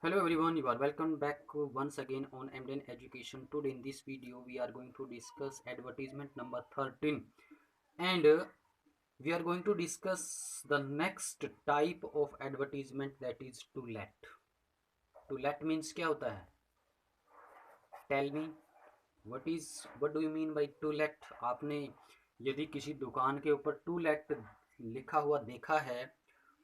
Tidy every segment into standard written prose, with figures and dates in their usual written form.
Hello everyone, you are welcome back once again on MDN Education. Today in this video we are going to discuss advertisement number 13 and we are going to discuss the next type of advertisement, that is to let. To let means क्या होता है? Tell me what do you mean by to let? आपने यदि किसी दुकान के ऊपर to late लिखा हुआ देखा है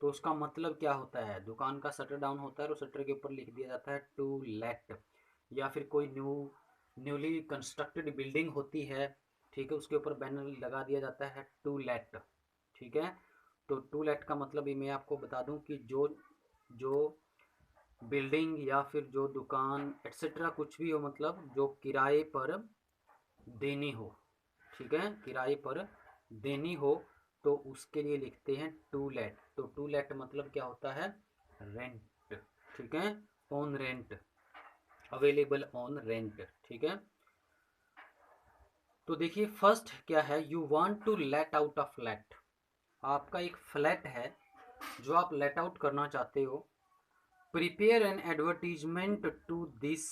तो उसका मतलब क्या होता है? दुकान का शटर डाउन होता है और शटर के ऊपर लिख दिया जाता है टू लेट। या फिर कोई न्यूली कंस्ट्रक्टेड बिल्डिंग होती है, ठीक है, उसके ऊपर बैनर लगा दिया जाता है टू लेट। ठीक है, तो टू लेट का मतलब ये मैं आपको बता दूं कि जो जो बिल्डिंग या फिर जो दुकान एक्सेट्रा कुछ भी हो, मतलब जो किराए पर देनी हो, ठीक है, किराए पर देनी हो, तो उसके लिए लिखते हैं टू लेट। तो टू लेट मतलब क्या होता है? रेंट। ठीक है, on rent, available on rent. ठीक है, तो देखिए फर्स्ट क्या है, you want to let out a flat. आपका एक फ्लैट है जो आप लेट आउट करना चाहते हो। Prepare an advertisement to this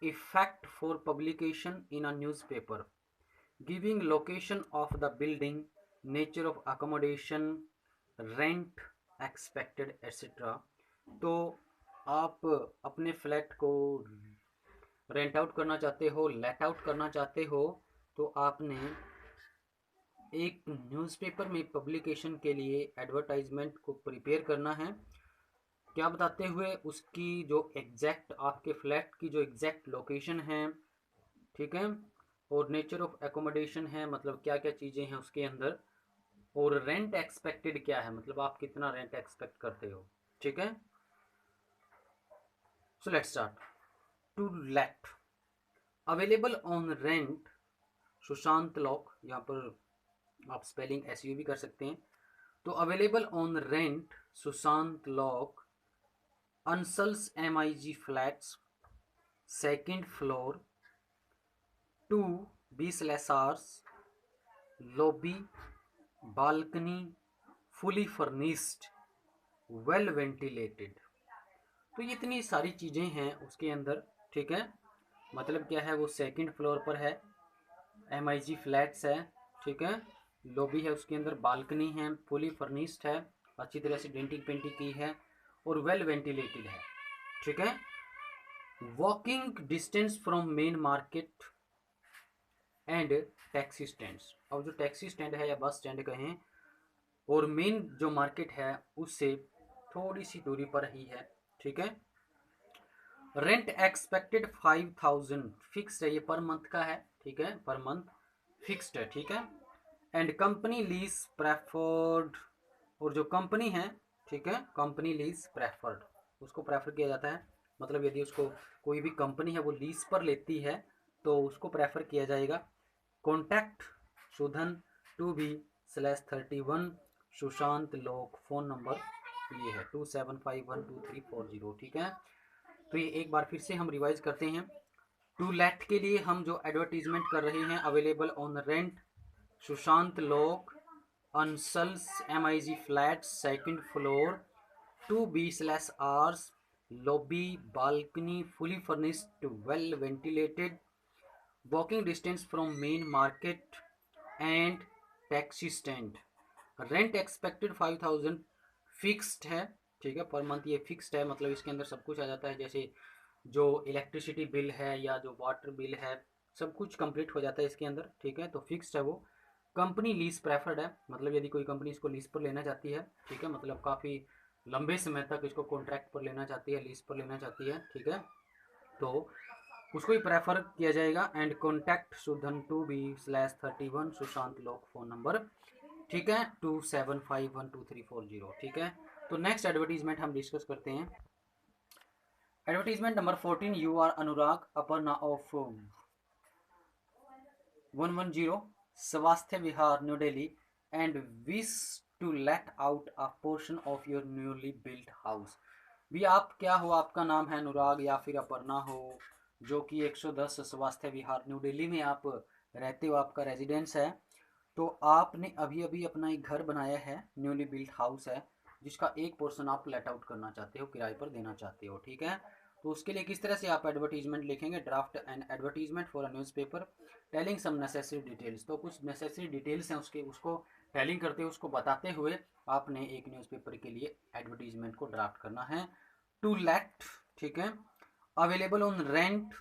effect for publication in a newspaper, giving location of the building, nature of accommodation, rent expected etcetera. तो आप अपने फ्लैट को रेंट आउट करना चाहते हो, लेट आउट करना चाहते हो, तो आपने एक न्यूज़पेपर में पब्लिकेशन के लिए एडवर्टाइजमेंट को प्रिपेयर करना है। क्या बताते हुए? उसकी जो एग्जैक्ट आपके फ्लैट की जो एग्जैक्ट लोकेशन है, ठीक है, और नेचर ऑफ एकोमोडेशन है, मतलब क्या क्या चीज़ें हैं उसके अंदर, और रेंट एक्सपेक्टेड क्या है, मतलब आप कितना रेंट एक्सपेक्ट करते हो। ठीक है, so let's start. To let, available on rent, Sushant Lok, यहाँ पर आप स्पेलिंग एसयू भी कर सकते हैं। तो available on rent Sushant Lok, Ansals MIG flats, second floor, 2 B/Rs, lobby, balcony, fully furnished, well ventilated. तो ये इतनी सारी चीज़ें हैं उसके अंदर। ठीक है, मतलब क्या है, वो सेकंड फ्लोर पर है, MIG फ्लैट्स है, ठीक है, लॉबी है, उसके अंदर बालकनी है, फुली फर्निश्ड है, अच्छी तरह से डेंटिंग पेंटिंग की है, और वेल वेंटिलेटेड है। ठीक है, walking distance from main market and taxi stands. अब जो टैक्सी स्टैंड है या बस स्टैंड कहें, और मेन जो मार्केट है उससे थोड़ी सी दूरी पर ही है। ठीक है, रेंट एक्सपेक्टेड 5000, फिक्स है, ये पर मंथ का है। ठीक है, पर मंथ फिक्स्ड है। ठीक है, एंड कंपनी लीज प्रेफर्ड, और जो कंपनी है, ठीक है, कंपनी लीज प्रेफर्ड, उसको प्रेफर किया जाता है। मतलब यदि उसको कोई भी कंपनी है वो लीज पर लेती है तो उसको प्रेफर किया जाएगा। कॉन्टैक्ट सुधन 2B/31 सुशांत लोक, फ़ोन नंबर ये है 27512340। ठीक है, तो ये एक बार फिर से हम रिवाइज करते हैं। टू लेट के लिए हम जो एडवर्टीजमेंट कर रहे हैं, अवेलेबल ऑन रेंट सुशांत लोक, अनसल्स MIG flat, second floor, 2B/Rs, lobby, balcony, fully furnished, well ventilated, walking distance from main market and taxi stand. Rent expected 5000, fixed है। ठीक है, पर मंथ ये फिक्स्ड है, मतलब इसके अंदर सब कुछ आ जाता है, जैसे जो इलेक्ट्रिसिटी बिल है या जो वाटर बिल है, सब कुछ कंप्लीट हो जाता है इसके अंदर। ठीक है, तो फिक्स्ड है वो। कंपनी लीज प्रेफर्ड है, मतलब यदि कोई कंपनी इसको लीज पर लेना चाहती है, ठीक है, मतलब काफ़ी लंबे समय तक इसको कॉन्ट्रैक्ट पर लेना चाहती है, लीज पर लेना चाहती है, ठीक है, तो उसको ही प्रेफर किया जाएगा। And contact Sudhan 2B/31 Sushant लोक, फ़ोन नंबर, ठीक है, 27512340। ठीक है, तो नेक्स्ट एडवर्टीजमेंट हम डिस्कस करते हैं। Advertisement number 14, you are Anurag Aparna of 110 Swasthya Vihar new Delhi and wish to let out a portion of your newly built house. भी आप क्या हो, आपका नाम है अनुराग या फिर अपर्णा हो, जो कि 110 स्वास्थ्य विहार न्यू दिल्ली में आप रहते हो, आपका रेजिडेंस है, तो आपने अभी अभी अपना एक घर बनाया है, न्यूली बिल्ट हाउस है, जिसका एक पोर्शन आप लेट आउट करना चाहते हो, किराए पर देना चाहते हो, ठीक है। तो उसके लिए किस तरह से आप एडवर्टीजमेंट लिखेंगे, draft an advertisement for a newspaper telling some necessary details. तो कुछ नेसेसरी डिटेल्स हैं उसके, उसको टेलिंग करते हुए, उसको बताते हुए आपने एक न्यूज़पेपर के लिए एडवर्टीजमेंट को ड्राफ्ट करना है। टू लेट, ठीक है, available on rent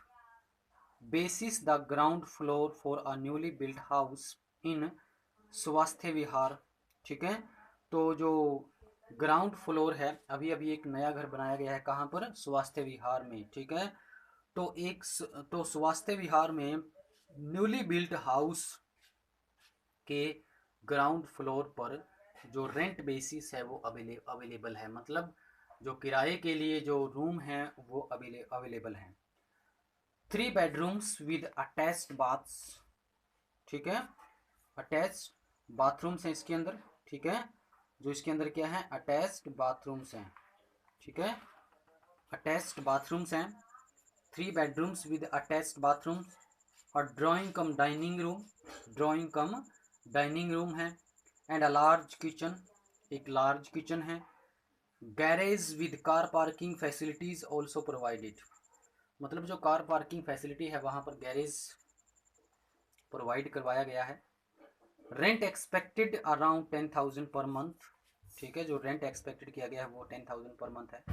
basis the ground floor for a newly built house in स्वास्थ्य विहार, ठीक है। तो जो ग्राउंड फ्लोर है, अभी अभी एक नया घर बनाया गया है, कहाँ पर, स्वास्थ्य विहार में, ठीक है। तो तो स्वास्थ्य विहार में न्यूली बिल्ट हाउस के ग्राउंड फ्लोर पर जो रेंट बेसिस है वो अवेलेबल है, मतलब जो किराए के लिए जो रूम है वो अवेलेबल है। 3 बेडरूम्स विद अटैच्ड बाथ्स, ठीक है, अटैच्ड बाथरूम्स हैं इसके अंदर, ठीक है। जो इसके अंदर क्या है, अटैच्ड बाथरूम्स हैं, ठीक है, अटैच्ड बाथरूम्स हैं। 3 बेडरूम्स विद अटैच्ड बाथरूम्स और ड्राइंग कम डाइनिंग रूम, ड्राइंग कम डाइनिंग रूम है। एंड अ लार्ज किचन, एक लार्ज किचन है। Garage with car parking facilities also provided, मतलब जो कार पार्किंग फैसिलिटी है वहाँ पर गैरेज प्रोवाइड करवाया गया है। Rent expected around 10,000 per month, ठीक है, जो रेंट एक्सपेक्टेड किया गया है वो 10,000 पर मंथ है।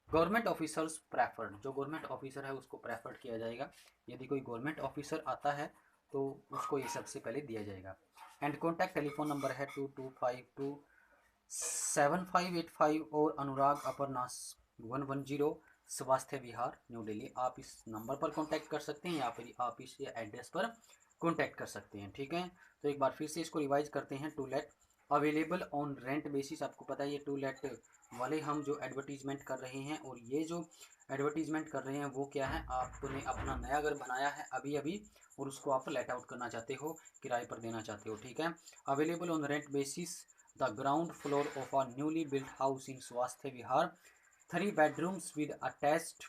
गवर्नमेंट ऑफिसर्स प्रेफर्ड, जो गवर्नमेंट ऑफिसर है उसको प्रेफर्ड किया जाएगा। यदि कोई गवर्नमेंट ऑफिसर आता है तो उसको ये सबसे पहले दिया जाएगा। एंड कॉन्टैक्ट टेलीफोन नंबर है 22527585 और अनुराग अपर्नास 110 स्वास्थ्य विहार न्यू दिल्ली। आप इस नंबर पर कांटेक्ट कर सकते हैं या फिर आप इस एड्रेस पर कांटेक्ट कर सकते हैं, ठीक है। तो एक बार फिर से इसको रिवाइज करते हैं। To let available on rent basis, आपको पता है ये टू लेट वाले हम जो एडवर्टीजमेंट कर रहे हैं, और ये जो एडवर्टीजमेंट कर रहे हैं वो क्या है, आपने अपना नया घर बनाया है अभी अभी और उसको आप लेट आउट करना चाहते हो, किराए पर देना चाहते हो, ठीक है। Available on rent basis the ground floor of a newly built house in स्वास्थ्य विहार, 3 bedrooms with attached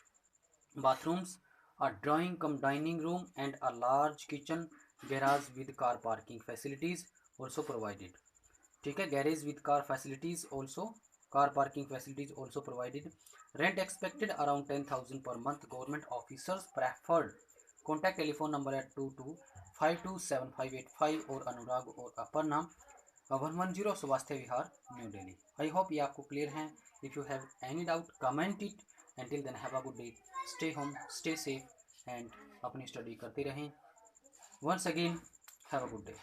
bathrooms, a drawing cum dining room and a large kitchen, garage with car parking facilities also provided, ठीक है। Garage with car facilities also, car parking facilities also provided. Rent expected around 10,000 per month. Government officers preferred. Contact telephone number है 22527585 और अनुराग और Aparna 110 Swasthya Vihar new Delhi. I hope ये आपको clear है। If you have any doubt comment it. Until then have a good day, stay home, stay safe and अपनी study करते रहें। Once again have a good day.